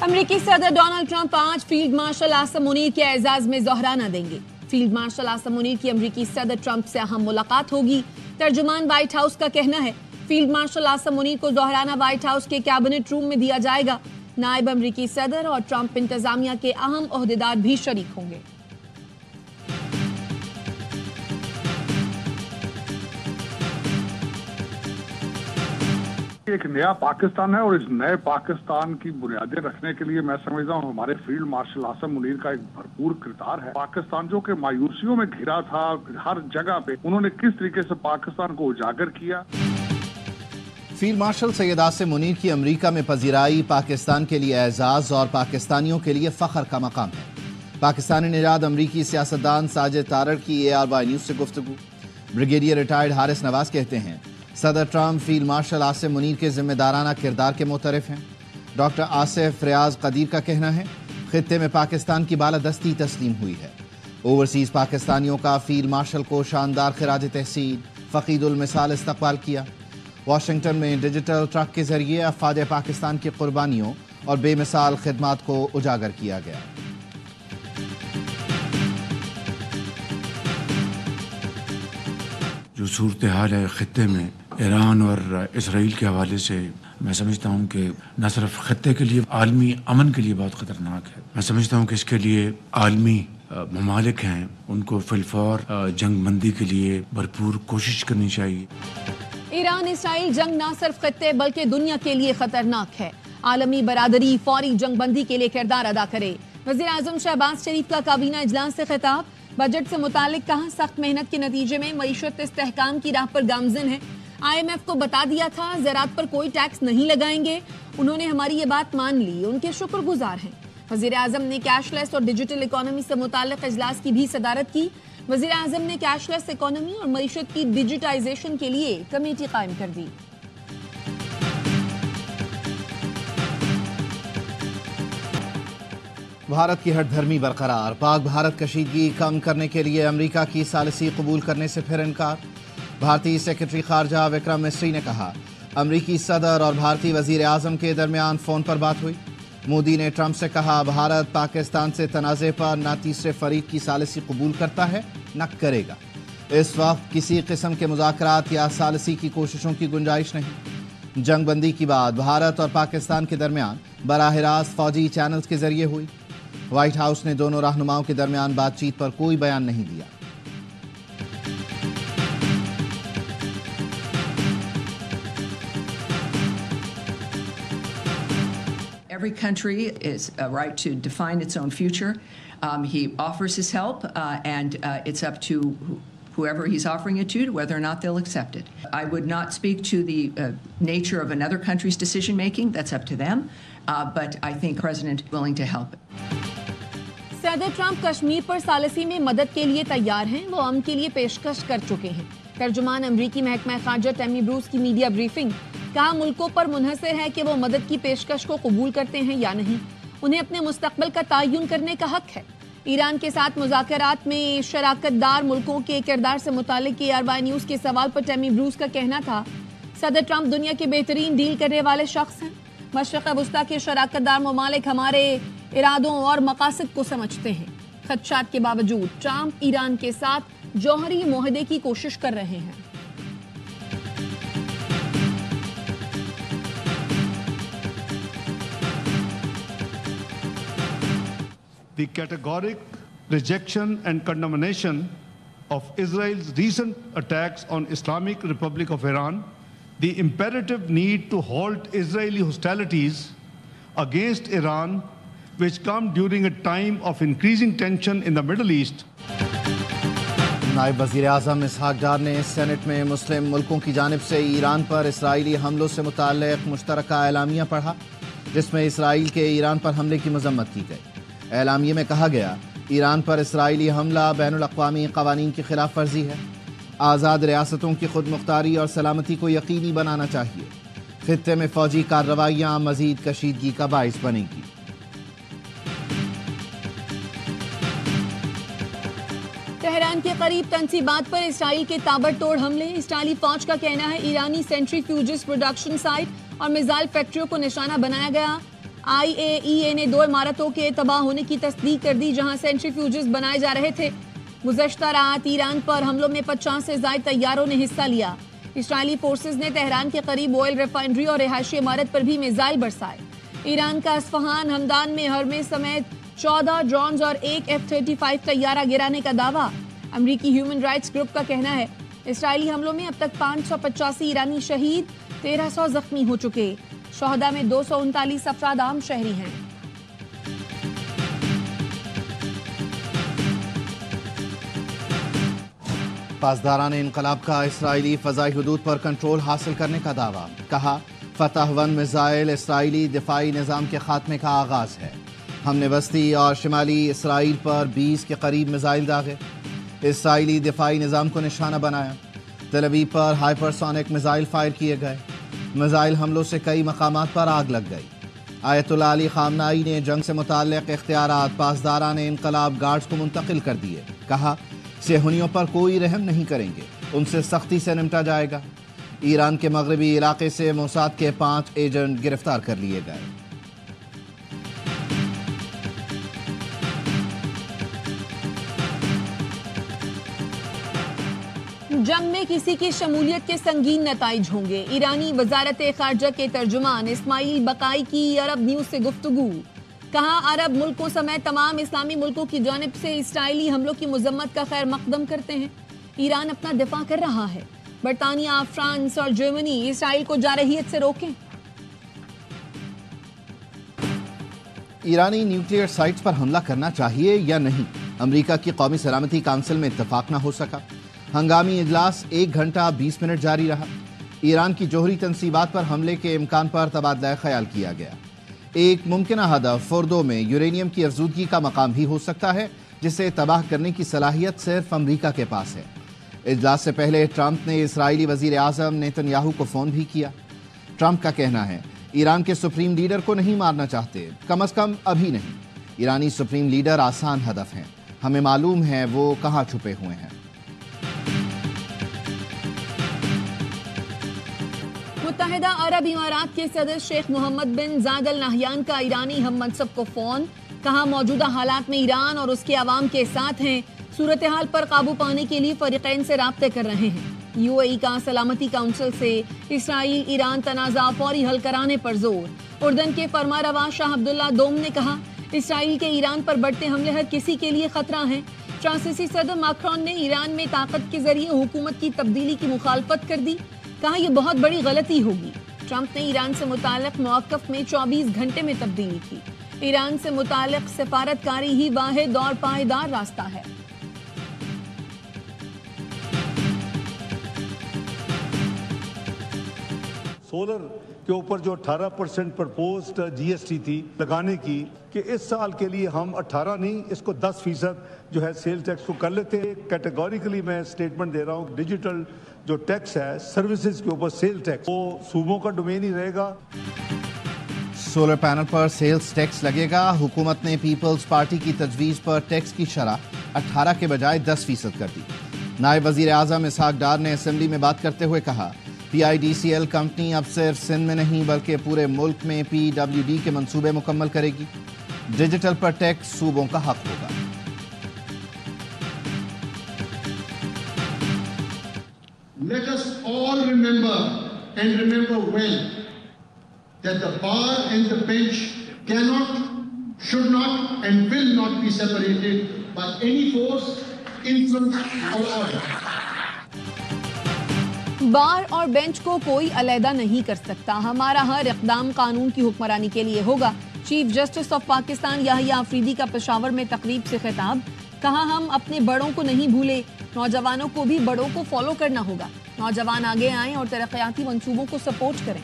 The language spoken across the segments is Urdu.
امریکی صدر ڈونلڈ ٹرمپ آج فیلڈ مارشل آصم منیر کے اعزاز میں ظہرانہ دیں گے۔ فیلڈ مارشل آصم منیر کی امریکی صدر ٹرمپ سے اہم ملاقات ہوگی۔ ترجمان وائٹ ہاؤس کا کہنا ہے فیلڈ مارشل آصم منیر کو ظہرانہ وائٹ ہاؤس کے کیبنٹ روم میں دیا جائے گا۔ نائب امریکی صدر اور ٹرمپ انتظامیہ کے اہم عہدیدار بھی شریک ہوں گے۔ ایک نیا پاکستان ہے اور اس نئے پاکستان کی بنیادیں رکھنے کے لیے میں سمجھتا ہوں ہمارے فیلڈ مارشل آصم منیر کا ایک بھرپور کردار ہے۔ پاکستان جو کہ مایوسیوں میں گھرا تھا، ہر جگہ پہ انہوں نے کس طریقے سے پاکستان کو اجاگر کیا۔ فیلڈ مارشل سید آصم منیر کی امریکہ میں پذیرائی پاکستان کے لیے اعزاز اور پاکستانیوں کے لیے فخر کا مقام ہے۔ پاکستانی نژاد امریکی سیاستدان ساجد تارڑ کی ARY نیوز سے گفتگو۔ بریگیڈیئر ریٹائرڈ حارث نواز کہتے ہیں صدر Trump field marshal Asim Munir کے ذمہ دارانہ کردار کے معترف ہیں۔ ڈاکٹر آصف ریاض قدیر کا کہنا ہے خطے میں پاکستان کی بالادستی تسلیم ہوئی ہے۔ اوورسیز پاکستانیوں کا فیلڈ مارشل کو شاندار خراج تحسین فقید المثال استقبال کیا۔ واشنگٹن میں ڈیجیٹل ٹرک کے ذریعے افواج پاکستان کی قربانیوں اور بے مثال خدمات کو اجاگر کیا گیا۔ جو صورتحال ہے خطے میں ایران اور اسرائیل کے حوالے سے، میں سمجھتا ہوں کہ نہ صرف خطے کے لیے عالمی امن کے لیے بہت خطرناک ہے۔ میں سمجھتا ہوں کہ اس کے لیے عالمی ممالک ہیں، ان کو فی الفور جنگ بندی کے لیے بھرپور کوشش کرنی چاہیے۔ ایران اسرائیل جنگ نہ صرف خطے بلکہ دنیا کے لیے خطرناک ہے۔ عالمی برادری فوری جنگ بندی کے لیے کردار ادا کرے۔ وزیر اعظم شہباز شریف کا کابینہ اجلاس سے خطاب۔ بجٹ سے متعلق کہا سخت محنت کے نتیجے میں معیشت استحکام کی راہ پر گامزن ہے۔ IMF کو بتا دیا تھا زراعت پر کوئی ٹیکس نہیں لگائیں گے، انہوں نے ہماری یہ بات مان لی، ان کے شکر گزار ہیں۔ وزیر اعظم نے کیش لیس اور ڈیجیٹل اکانومی سے متعلق اجلاس کی بھی صدارت کی۔ وزیر اعظم نے کیش لیس اکانومی اور معیشت کی ڈیجیٹائزیشن کے لیے کمیٹی قائم کر دی۔ بھارت کی ہٹ دھرمی برقرار، پاک بھارت کشیدگی کم کرنے کے لیے امریکہ کی ثالثی قبول کرنے سے پھر انکار۔ بھارتی سیکرٹری خارجہ وکرم مسری نے کہا امریکی صدر اور بھارتی وزیر اعظم کے درمیان فون پر بات ہوئی۔ مودی نے ٹرمپ سے کہا بھارت پاکستان سے تنازع پر نہ تیسرے فریق کی ثالثی قبول کرتا ہے نہ کرے گا۔ اس وقت کسی قسم کے مذاکرات یا ثالثی کی کوششوں کی گنجائش نہیں۔ جنگ بندی کی بات بھارت اور پاکستان کے درمیان براہ راست فوجی چینلز کے ذریعے ہوئی۔ وائٹ ہاؤس نے دونوں رہنماؤں کے درمیان بات چیت پر کوئی بیان نہیں دیا۔ Every country is a right to define its own future. He offers his help, and it's up to whoever he's offering it to whether or not they'll accept it. I would not speak to the nature of another country's decision-making. That's up to them. But I think the President is willing to help. صدر ٹرمپ کشمیر پر ثالثی میں مدد کے لیے تیار ہیں، وہ امن کے لیے پیشکش کر چکے ہیں۔ ترجمان امریکی محکمہ خارجہ ٹیمی بروس کی میڈیا بریفنگ، کہا ملکوں پر منحصر ہے کہ وہ مدد کی پیشکش کو قبول کرتے ہیں یا نہیں، انہیں اپنے مستقبل کا تعین کرنے کا حق ہے۔ ایران کے ساتھ مذاکرات میں شراکت دار ملکوں کے کردار سے متعلق ARY نیوز کے سوال پر ٹیمی بروس کا کہنا تھا صدر ٹرمپ دنیا کے بہترین ڈیل کرنے والے شخص ہیں۔ مشرق وسطیٰ کے شراکت دار ممالک ہمارے ارادوں اور مقاصد کو سمجھتے ہیں۔ خدشات کے باوجود ٹرمپ ایران کے ساتھ جوہری معاہدے کی کوشش کر رہے ہیں۔ The categoric rejection and condemnation of Israel's recent attacks on Islamic Republic of Iran, the imperative need to halt Israeli hostilities against Iran, which come during a time of increasing tension in the Middle East. نائب وزیر اعظم اسحاق ڈار نے سینٹ میں مسلم ملکوں کی جانب سے ایران پر اسرائیلی حملوں سے متعلق مشترکہ اعلامیہ پڑھا، جس میں اسرائیل کے ایران پر حملے کی مذمت کی گئی۔ اعلامیے میں کہا گیا ایران پر اسرائیلی حملہ بین الاقوامی قوانین کی خلاف ورزی ہے، آزاد ریاستوں کی خود مختاری اور سلامتی کو یقینی بنانا چاہیے، خطے میں فوجی کارروائیاں مزید کشیدگی کا باعث بنیں گی۔ تہران کے قریب تنصیبات پر اسرائیل کے تابڑتوڑ حملے، اسرائیلی فوج کا کہنا ہے ایرانی سینٹری فیوجز پروڈکشن سائٹ اور میزائل فیکٹریوں کو نشانہ بنایا گیا۔ IAEA نے 2 عمارتوں کے تباہ ہونے کی تصدیق کر دی جہاں سینٹریفیوجز بنائے جا رہے تھے۔ گزشتہ رات ایران پر حملوں میں 50 سے زائد طیاروں نے حصہ لیا۔ اسرائیلی فورسز نے تہران کے قریب آئل ریفائنری اور رہائشی عمارت پر بھی میزائل برسائے۔ ایران کا اصفہان ہمدان میں ہرمز سمیت 14 ڈرونز اور 1 F-35 طیارہ گرانے کا دعویٰ۔ امریکی ہیومن رائٹس گروپ کا کہنا ہے اسرائیلی حملوں میں اب تک 585 ایرانی شہید، 1300 زخمی ہو چکے۔ شہداء میں 239 افراد عام شہری ہیں۔ پاسداران انقلاب کا اسرائیلی فضائی حدود پر کنٹرول حاصل کرنے کا دعویٰ، کہا فتح 1 میزائل اسرائیلی دفاعی نظام کے خاتمے کا آغاز ہے۔ ہم نے وسطی اور شمالی اسرائیل پر 20 کے قریب میزائل داغے، اسرائیلی دفاعی نظام کو نشانہ بنایا۔ تل ابیب پر ہائپرسونک میزائل فائر کیے گئے، میزائل حملوں سے کئی مقامات پر آگ لگ گئی۔ آیت اللہ علی خامنائی نے جنگ سے متعلق اختیارات پاسداران انقلاب گارڈز کو منتقل کر دیے، کہا صہیونیوں پر کوئی رحم نہیں کریں گے، ان سے سختی سے نمٹا جائے گا۔ ایران کے مغربی علاقے سے موساد کے 5 ایجنٹ گرفتار کر لیے گئے۔ جنگ میں کسی کی شمولیت کے سنگین نتائج ہوں گے، ایرانی وزارت خارجہ کے ترجمان اسماعیل بقائی کی عرب نیوز سے گفتگو۔ کہا عرب ملکوں سمیت تمام اسلامی ملکوں کی جانب سے اسرائیلی حملوں کی مذمت کا خیر مقدم کرتے ہیں۔ ایران اپنا دفاع کر رہا ہے، برطانیہ، فرانس اور جرمنی اسرائیل کو جارحیت سے روکیں۔ ایرانی نیوکلیئر سائٹس پر حملہ کرنا چاہیے یا نہیں، امریکہ کی قومی سلامتی کونسل میں اتفاق نہ ہو سکا۔ ہنگامی اجلاس 1 گھنٹہ 20 منٹ جاری رہا۔ ایران کی جوہری تنصیبات پر حملے کے امکان پر تبادلہ خیال کیا گیا۔ ایک ممکنہ ہدف فوردو میں یورینیم کی افزودگی کا مقام بھی ہو سکتا ہے، جسے تباہ کرنے کی صلاحیت صرف امریکہ کے پاس ہے۔ اجلاس سے پہلے ٹرمپ نے اسرائیلی وزیر اعظم نیتن یاہو کو فون بھی کیا۔ ٹرمپ کا کہنا ہے ایران کے سپریم لیڈر کو نہیں مارنا چاہتے، کم از کم ابھی نہیں۔ ایرانی سپریم لیڈر آسان ہدف ہیں، ہمیں معلوم ہے وہ کہاں چھپے ہوئے ہیں۔ متحدہ عرب امارات کے صدر شیخ محمد بن زاید ال نہیان کا ایرانی ہم منصب کو فون، کہا موجودہ حالات میں ایران اور اس کے عوام کے ساتھ ہیں، صورتحال پر قابو پانے کے لیے فریقین سے رابطے کر رہے ہیں۔ UAE کا سلامتی کونسل سے اسرائیل ایران تنازع فوری حل کرانے پر زور۔ اردن کے فرمانروا شاہ عبداللہ دوم نے کہا اسرائیل کے ایران پر بڑھتے حملے ہر کسی کے لیے خطرہ ہیں۔ فرانسیسی صدر ماکرون نے ایران میں طاقت کے ذریعے حکومت کی تبدیلی کی مخالفت کر دی، کہا یہ بہت بڑی غلطی ہوگی۔ ٹرمپ نے ایران سے متعلق موقف میں 24 گھنٹے میں تبدیلی کی۔ ایران سے متعلق سفارتکاری ہی واحد اور پائیدار راستہ ہے۔ سولر کے اوپر جو 18% پرپوزڈ GST تھی لگانے کی، کہ اس سال کے لیے ہم 18 نہیں، اس کو 10% جو ہے سیل ٹیکس کو کر لیتے ہیں۔ کیٹیگوریکلی میں سٹیٹمنٹ دے رہا ہوں، ڈیجیٹل جو ٹیکس ہے سروسز کے اوپر سیل ٹیکس، وہ صوبوں کا ڈومین ہی رہے گا۔ سولر پینل پر سیلز ٹیکس لگے گا۔ حکومت نے پیپلز پارٹی کی تجویز پر ٹیکس کی شرح 18 کے بجائے 10% کر دی۔ نائب وزیر اعظم اسحاق ڈار نے اسمبلی میں بات کرتے ہوئے کہا PIDCL کمپنی اب صرف سندھ میں نہیں بلکہ پورے ملک میں PWD کے منصوبے مکمل کرے گی۔ ڈیجیٹل پر ٹیکس صوبوں کا حق ہوگا۔ Let us all remember and remember well that the bar and the bench cannot, should not and will not be separated by any force, influence or order. بار اور بینچ کو کوئی علیحدہ نہیں کر سکتا، ہمارا ہر اقدام قانون کی حکمرانی کے لیے ہوگا۔ چیف جسٹس آف پاکستان یحییٰ آفریدی کا پشاور میں تقریب سے خطاب، کہا ہم اپنے بڑوں کو نہیں بھولے، نوجوانوں کو بھی بڑوں کو فالو کرنا ہوگا۔ نوجوان آگے آئیں اور ترقیاتی منصوبوں کو سپورٹ کریں۔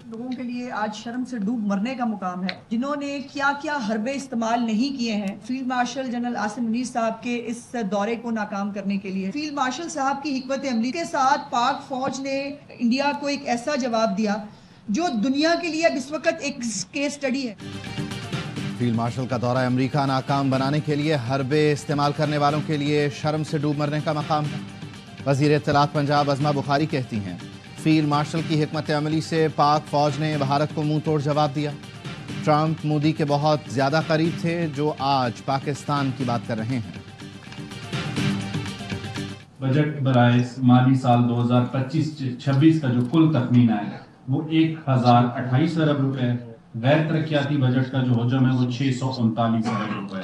لوگوں کے لیے آج شرم سے ڈوب مرنے کا مقام ہے، جنہوں نے کیا کیا حربے استعمال نہیں کیے ہیں field marshal general Asim Munir صاحب کے اس دورے کو ناکام کرنے کے لیے۔ فیلڈ مارشل صاحب کی حکمت عملی کے ساتھ پاک فوج نے انڈیا کو ایک ایسا جواب دیا جو دنیا کے لیے اب اس وقت ایک کیس سٹڈی ہے۔ فیلڈ مارشل کا دورہ امریکہ ناکام بنانے کے لیے حربے استعمال کرنے والوں کے لیے شرم سے ڈوب مرنے کا مقام ہے۔ وزیر اطلاعات پنجاب عظمہ بخاری کہتی ہیں فیلڈ مارشل کی حکمت عملی سے پاک فوج نے بھارت کو منہ توڑ جواب دیا۔ ٹرمپ مودی کے بہت زیادہ قریب تھے جو آج پاکستان کی بات کر رہے ہیں۔ بجٹ برائے مالی سال 2025-26 کا جو کل تخمینہ ہے وہ 1028 ارب روپے، غیر ترقیاتی بجٹ کا جو حجم ہے وہ 639 ارب روپے۔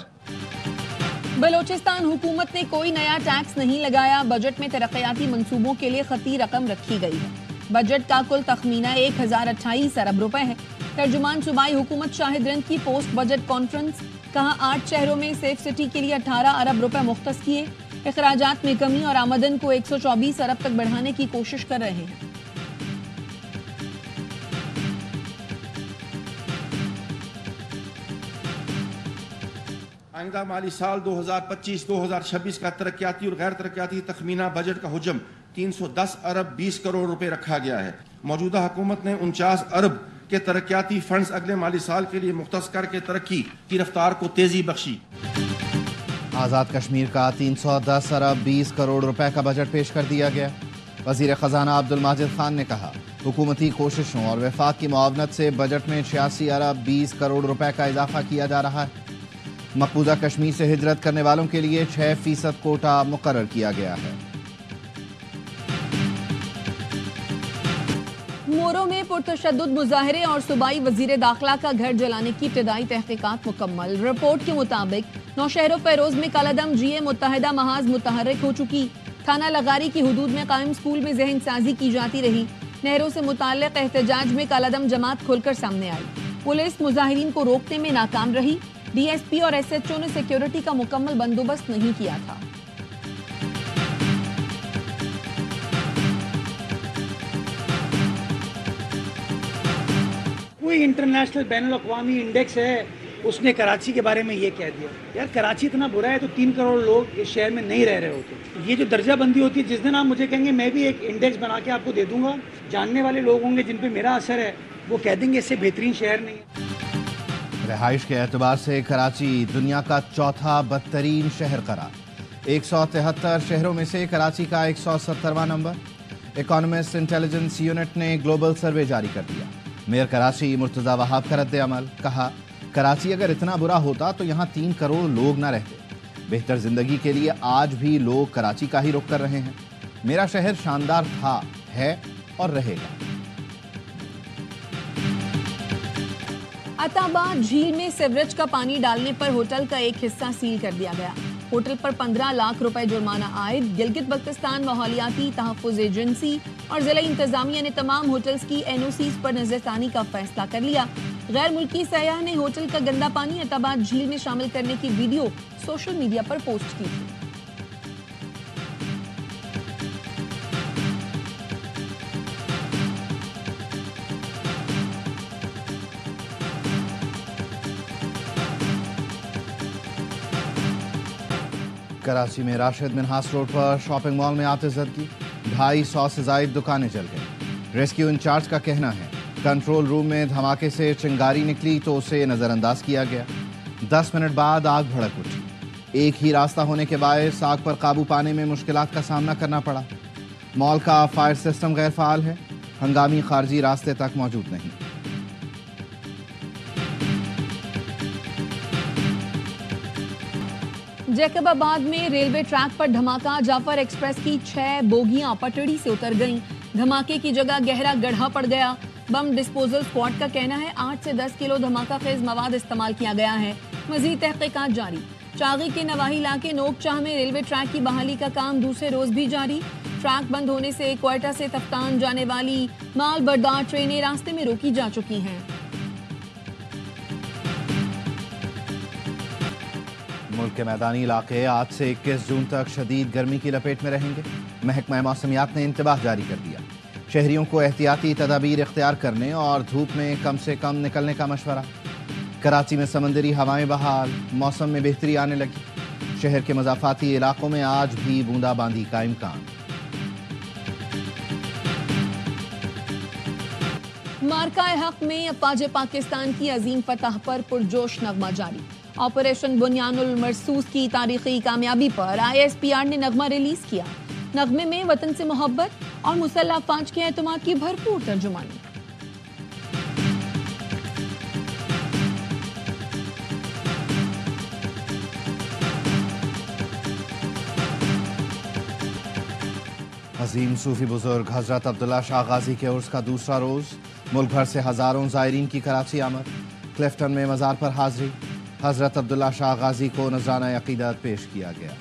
بلوچستان حکومت نے کوئی نیا ٹیکس نہیں لگایا، بجٹ میں ترقیاتی منصوبوں کے لیے خطی رقم رکھی گئی ہے۔ بجٹ کا کل تخمینہ 1028 ارب روپے ہے۔ ترجمان صوبائی حکومت شاہد رند کی پوسٹ بجٹ کانفرنس، کہا 8 شہروں میں سیف سٹی کے لیے 18 ارب روپے مختص کیے، اخراجات میں کمی اور آمدن کو 124 ارب تک بڑھانے کی کوشش کر رہے ہیں۔ آئندہ مالی سال 2025-2026 کا ترقیاتی اور غیر ترقیاتی تخمینہ بجٹ کا حجم 310 ارب 20 کروڑ روپے رکھا گیا ہے۔ موجودہ حکومت نے 49 ارب کے ترقیاتی فنڈز اگلے مالی سال کے لیے مختص کر کے ترقی کی رفتار کو تیزی بخشی۔ آزاد کشمیر کا 310 ارب 20 کروڑ روپے کا بجٹ پیش کر دیا گیا۔ وزیر خزانہ عبدالماجد خان نے کہا حکومتی کوششوں اور وفاق کی معاونت سے بجٹ میں 86 ارب 20 کروڑ روپے کا اضافہ کیا جا رہا ہے۔ مقبوضہ کشمیر سے ہجرت کرنے والوں کے لیے 6% کوٹا مقرر کیا گیا ہے۔ مورو میں پرتشدد مظاہرے اور صوبائی وزیر داخلہ کا گھر جلانے کی ابتدائی تحقیقات مکمل۔ رپورٹ کے مطابق نوشہر و فیروز میں کالعدم جی اے متحدہ محاذ متحرک ہو چکی۔ تھانہ لغاری کی حدود میں قائم سکول میں ذہن سازی کی جاتی رہی۔ نہروں سے متعلق احتجاج میں کالعدم جماعت کھل کر سامنے آئی۔ پولیس مظاہرین کو روکنے میں ناکام رہی۔ ڈی ایس پی اور ایس ایچ او نے سیکیورٹی کا مکمل بندوبست نہیں کیا تھا۔ کوئی انٹرنیشنل بین الاقوامی انڈیکس ہے، اس نے کراچی کے بارے میں یہ کہہ دیا یار کراچی اتنا برا ہے تو 3 کروڑ لوگ اس شہر میں نہیں رہ رہے ہوتے۔ یہ جو درجہ بندی ہوتی ہے، جس دن آپ مجھے کہیں گے میں بھی ایک انڈیکس بنا کے آپ کو دے دوں گا، جاننے والے لوگ ہوں گے جن پہ میرا اثر ہے، وہ کہہ دیں گے اس سے بہترین شہر نہیں ہے۔ رہائش کے اعتبار سے کراچی دنیا کا چوتھا بدترین شہر قرار۔ 173 شہروں میں سے کراچی کا 170واں نمبر۔ اکانومسٹ انٹیلیجنس یونٹ نے گلوبل سروے جاری کر دیا۔ میئر کراچی مرتضی وہاب کا رد عمل، کہا کراچی اگر اتنا برا ہوتا تو یہاں 3 کروڑ لوگ نہ رہتے۔ بہتر زندگی کے لیے آج بھی لوگ کراچی کا ہی رخ کر رہے ہیں۔ میرا شہر شاندار تھا، ہے اور رہے گا۔ عطا آباد جھیل میں سیوریج کا پانی ڈالنے پر ہوٹل کا ایک حصہ سیل کر دیا گیا۔ ہوٹل پر 15 لاکھ روپے جرمانہ عائد۔ گلگت بلتستان ماحولیاتی تحفظ ایجنسی اور ضلعی انتظامیہ نے تمام ہوٹلز کی این او سیز پر نظر ثانی کا فیصلہ کر لیا۔ غیر ملکی سیاح نے ہوٹل کا گندا پانی عطا آباد جھیل میں شامل کرنے کی ویڈیو سوشل میڈیا پر پوسٹ کی تھی۔ کراچی میں راشد منہاس روڈ پر شاپنگ مال میں آتش زدگی، 250 سے زائد دکانیں جل گئیں۔ ریسکیو انچارج کا کہنا ہے کنٹرول روم میں دھماکے سے چنگاری نکلی تو اسے نظر انداز کیا گیا۔ 10 منٹ بعد آگ بھڑک اٹھی۔ ایک ہی راستہ ہونے کے باعث آگ پر قابو پانے میں مشکلات کا سامنا کرنا پڑا۔ مال کا فائر سسٹم غیر فعال ہے، ہنگامی خارجی راستے تک موجود نہیں۔ جیکب آباد میں ریلوے ٹریک پر دھماکہ، جعفر ایکسپریس کی 6 بوگیاں پٹڑی سے اتر گئیں۔ دھماکے کی جگہ گہرا گڑھا پڑ گیا۔ بم ڈسپوزل سکواڈ کا کہنا ہے 8 سے 10 کلو دھماکہ خیز مواد استعمال کیا گیا ہے۔ مزید تحقیقات جاری۔ چاغی کے نواحی علاقے نوک چاہ میں ریلوے ٹریک کی بحالی کا کام دوسرے روز بھی جاری۔ ٹریک بند ہونے سے کوئٹہ سے تفتان جانے والی مال بردار ٹرینیں راستے میں روکی جا چکی ہیں۔ ملک کے میدانی علاقے آج سے 21 جون تک شدید گرمی کی لپیٹ میں رہیں گے۔ محکمہ موسمیات نے انتباہ جاری کر دیا۔ شہریوں کو احتیاطی تدابیر اختیار کرنے اور دھوپ میں کم سے کم نکلنے کا مشورہ۔ کراچی میں سمندری ہوائیں بحال، موسم میں بہتری آنے لگی۔ شہر کے مضافاتی علاقوں میں آج بھی بوندا باندی کا امکان۔ مارکہ حق میں افواج پاکستان کی عظیم فتح پر پرجوش نغمہ جاری۔ آپریشن بنیان المرصوص کی تاریخی کامیابی پر ISPR نے نغمہ ریلیز کیا۔ نغمے میں وطن سے محبت اور مسلح افواج کے اعتماد کی بھرپور ترجمانی۔ عظیم صوفی بزرگ حضرت عبداللہ شاہ غازی کے عرس کا دوسرا روز، ملک بھر سے ہزاروں زائرین کی کراچی آمد، کلفٹن میں مزار پر حاضری، حضرت عبداللہ شاہ غازی کو نذرانہ عقیدت پیش کیا گیا۔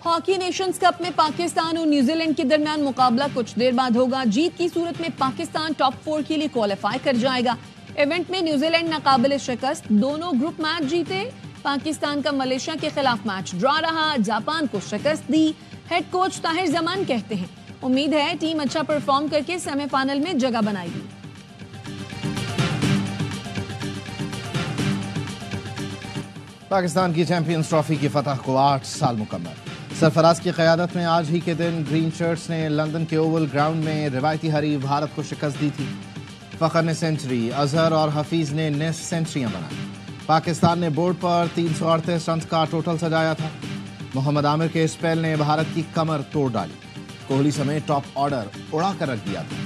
ہاکی نیشنز کپ میں پاکستان اور نیوزی لینڈ کے درمیان مقابلہ کچھ دیر بعد ہوگا۔ جیت کی صورت میں پاکستان ٹاپ 4 کے لیے کوالیفائی کر جائے گا۔ ایونٹ میں نیوزی لینڈ ناقابل شکست، دونوں گروپ میچ جیتے۔ پاکستان کا ملیشیا کے خلاف میچ ڈرا رہا، جاپان کو شکست دی۔ ہیڈ کوچ طاہر زمان کہتے ہیں امید ہے ٹیم اچھا پرفارم کر کے سیمی فائنل میں جگہ بنائے گی۔ پاکستان کی چیمپئنز ٹرافی کی فتح کو 8 سال مکمل۔ سرفراز کی قیادت میں آج ہی کے دن گرین شرٹس نے لندن کے اوول گراؤنڈ میں روایتی حریف بھارت کو شکست دی تھی۔ فخر نے سینچری، اظہر اور حفیظ نے نصف سینچریاں بنائیں۔ پاکستان نے بورڈ پر 338 رنز کا ٹوٹل سجایا تھا۔ محمد عامر کے اسپیل نے بھارت کی کمر توڑ ڈالی۔ کوہلی سمیت ٹاپ آرڈر اڑا کر رکھ دیا تھا۔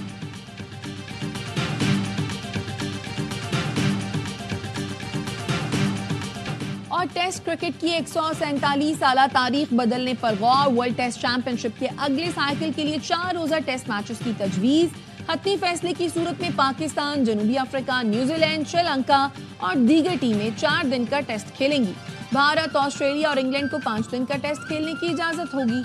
اور ٹیسٹ کرکٹ کی 147 سالہ تاریخ بدلنے پر غور۔ ورلڈ ٹیسٹ چیمپئن شپ کے اگلے سائیکل کے لیے 4 روزہ ٹیسٹ میچز کی تجویز۔ حتمی فیصلے کی صورت میں پاکستان، جنوبی افریقہ، نیوزی لینڈ، سری لنکا اور دیگر ٹیمیں 4 دن کا ٹیسٹ کھیلیں گی۔ بھارت، آسٹریلیا اور انگلینڈ کو 5 دن کا ٹیسٹ کھیلنے کی اجازت ہوگی۔